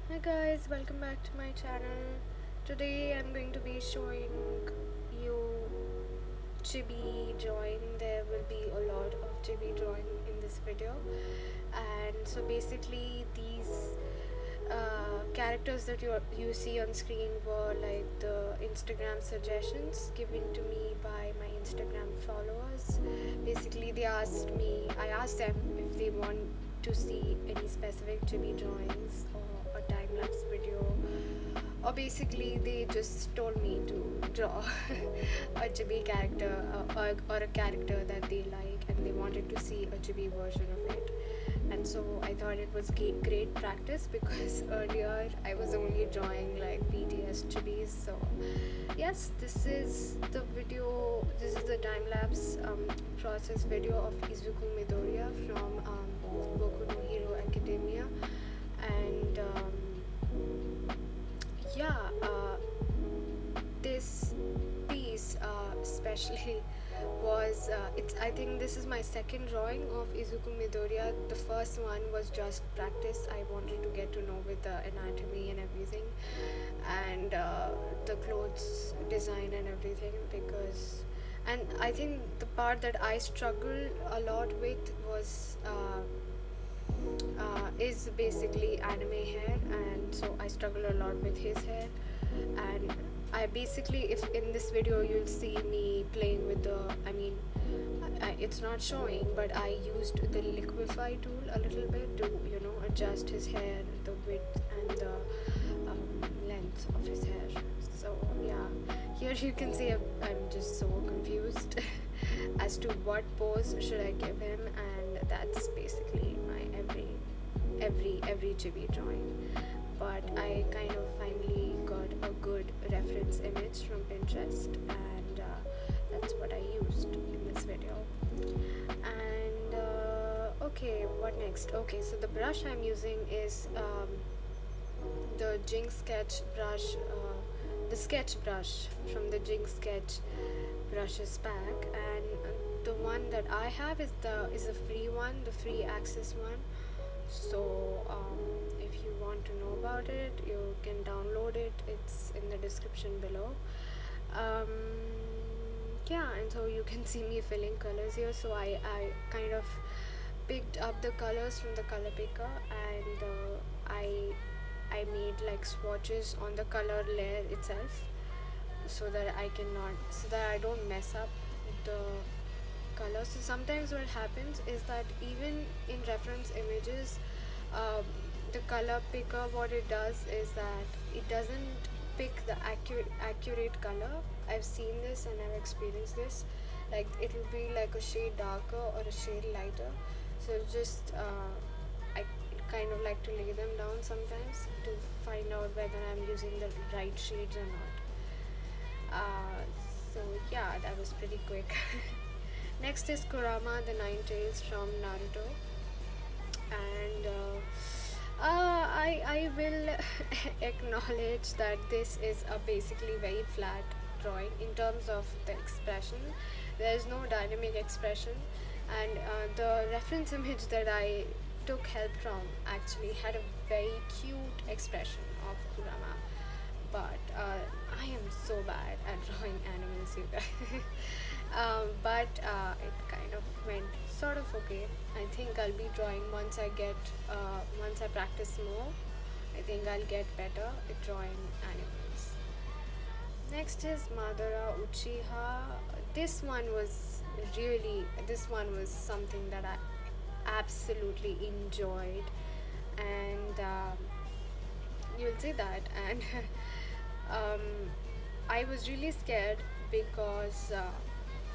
Hi guys, welcome back to my channel. Today I'm going to be showing you Chibi drawing. There will be a lot of Chibi drawing in this video, and so basically these characters that you see on screen were like the Instagram suggestions given to me by my Instagram followers. Basically I asked them if they want to see any specific Chibi drawings or a time-lapse video, or basically they just told me to draw a Chibi character or a character that they like, and they wanted to see a Chibi version of it. And so I thought it was great practice because earlier I was only drawing like BTS Chibis. So yes, this is the time-lapse process video of Izuku Midoriya from Boku no Hero Academia. And this piece especially was I think this is my second drawing of Izuku Midoriya. The first one was just practice. I wanted to get to know with the anatomy and everything, and the clothes design and everything, and I think the part that I struggled a lot with was is basically anime hair, and so I struggle a lot with his hair. And I basically, if in this video you'll see me playing with it's not showing, but I used the liquefy tool a little bit to adjust his hair, the width and the length of his hair. So yeah, here you can see I'm just so confused as to what pose should I give him, and that's basically my every Chibi drawing. But I kind of finally got a good reference image from Pinterest, and that's what I used in this video. And okay, what next? Okay, so the brush I'm using is the Jingsketch brush, the sketch brush from the Jingsketch brushes pack, and the one that I have is a free one, the free access one. So if you want to know about it, you can download it. It's in the description below. Yeah, and so you can see me filling colors here. So I kind of picked up the colors from the color picker, and I made like swatches on the color layer itself, so that I don't mess up the colors. So sometimes what happens is that even in reference images, the color picker, what it does is that it doesn't pick the accurate color. I've seen this and I've experienced this. Like it will be like a shade darker or a shade lighter. So just I kind of like to lay them down sometimes to find out whether I'm using the right shades or not. So yeah, that was pretty quick. Next is Kurama the Nine Tails from Naruto, and I will acknowledge that this is a basically very flat drawing in terms of the expression. There is no dynamic expression, and the reference image that I took help from actually had a very cute expression of Kurama. But I am so bad at drawing animals, you guys. But it kind of went sort of okay. I think I'll be drawing once I practice more. I think I'll get better at drawing animals. Next is Madara Uchiha. This one was something that I absolutely enjoyed, and you'll see that. And I was really scared because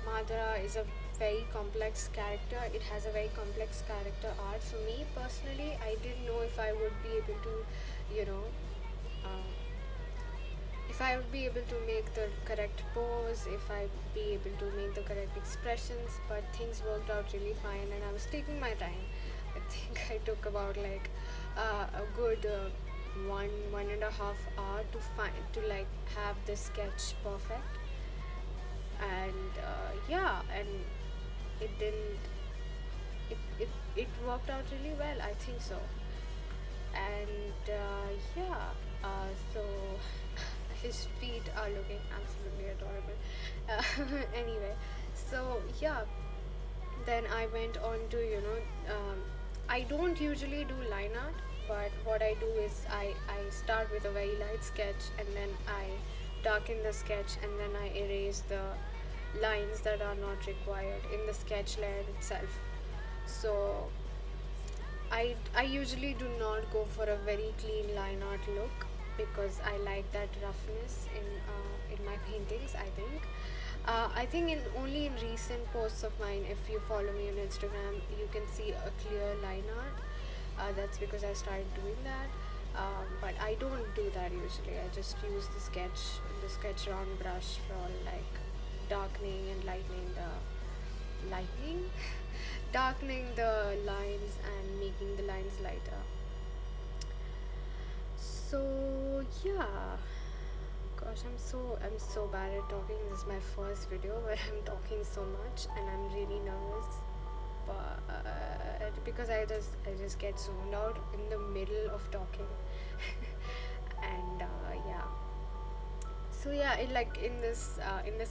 Madara is a very complex character. It has a very complex character art. For me personally, I didn't know if I would be able to, if I would be able to make the correct pose, if I'd be able to make the correct expressions. But things worked out really fine, and I was taking my time. I think I took about like a good 1.5 hours to like have the sketch perfect. And and it worked out really well, I think so. And his feet are looking absolutely adorable. Anyway, so yeah, then I went on to, I don't usually do line art, but what I do is I start with a very light sketch, and then I darken the sketch, and then I erase the lines that are not required in the sketch layer itself. So I usually do not go for a very clean line art look because I like that roughness in my paintings. I think in only in recent posts of mine, if you follow me on Instagram, you can see a clear line art. That's because I started doing that. But I don't do that usually. I just use the sketch round brush for like darkening and lightening, darkening the lines and making the lines lighter. So yeah, gosh, I'm so bad at talking. This is my first video where I'm talking so much, and I'm really nervous. But because I just get zoned out in the middle of talking, and yeah. So yeah, it like in this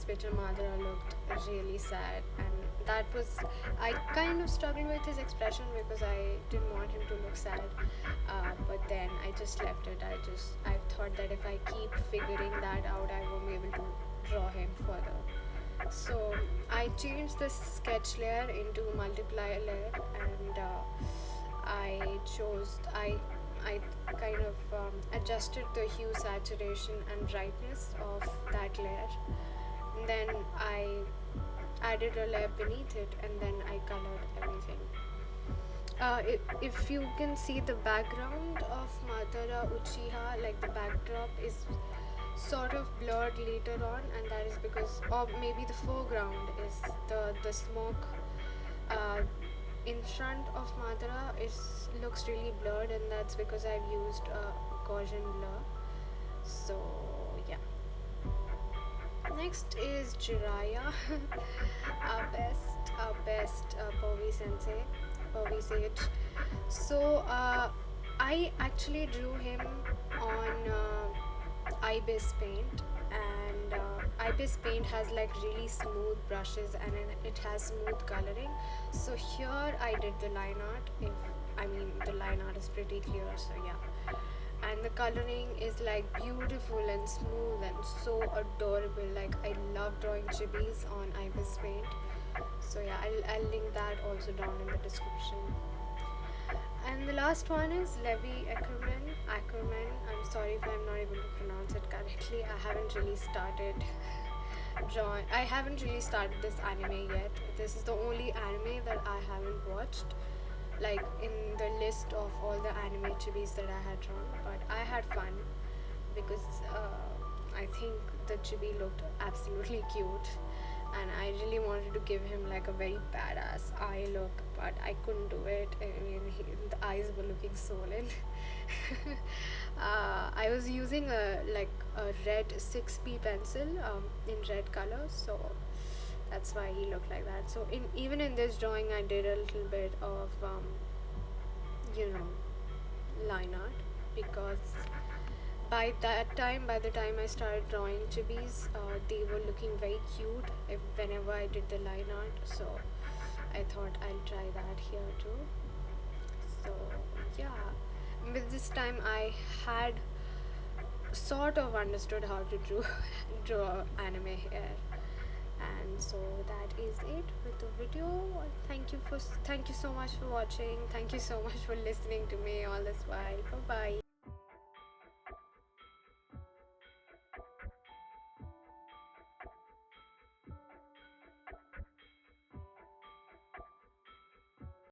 picture, Madhura looked really sad, and that was I kind of struggled with his expression because I didn't want him to look sad. But then I just left it. I thought that if I keep figuring that out, I won't be able to draw him further. So I changed the sketch layer into multiply layer, and I kind of adjusted the hue, saturation, and brightness of that layer. And then I added a layer beneath it, and then I colored everything. If you can see the background of Madara Uchiha, like the backdrop is sort of blurred later on, and that is because, or maybe the foreground is the smoke in front of Madara looks really blurred, and that's because I've used Gaussian blur. So yeah. Next is Jiraiya, our best Pervy sensei, Pervy sage. So I actually drew him on IBisPaint, and IBisPaint has like really smooth brushes, and it has smooth coloring. So here I did the line art. The line art is pretty clear, so yeah. And the coloring is like beautiful and smooth and so adorable. Like I love drawing chibis on IBisPaint. So yeah, I'll link that also down in the description. And the last one is Levi Ackerman. I'm sorry if I'm not able to pronounce it correctly. I haven't really started this anime yet. This is the only anime that I haven't watched, like in the list of all the anime chibis that I had drawn. But I had fun because I think the chibi looked absolutely cute, and I really wanted to give him like a very badass eye look, but I couldn't do it. The eyes were looking swollen. I was using a red 6B pencil in red color, so that's why he looked like that. So even in this drawing, I did a little bit of line art, because by the time I started drawing chibis, they were looking very cute whenever I did the line art. So I thought I'll try that here too. So yeah, with this time I had sort of understood how to draw anime hair. And so that is it with the video. Thank you so much for watching. Thank you so much for listening to me all this while. Bye bye.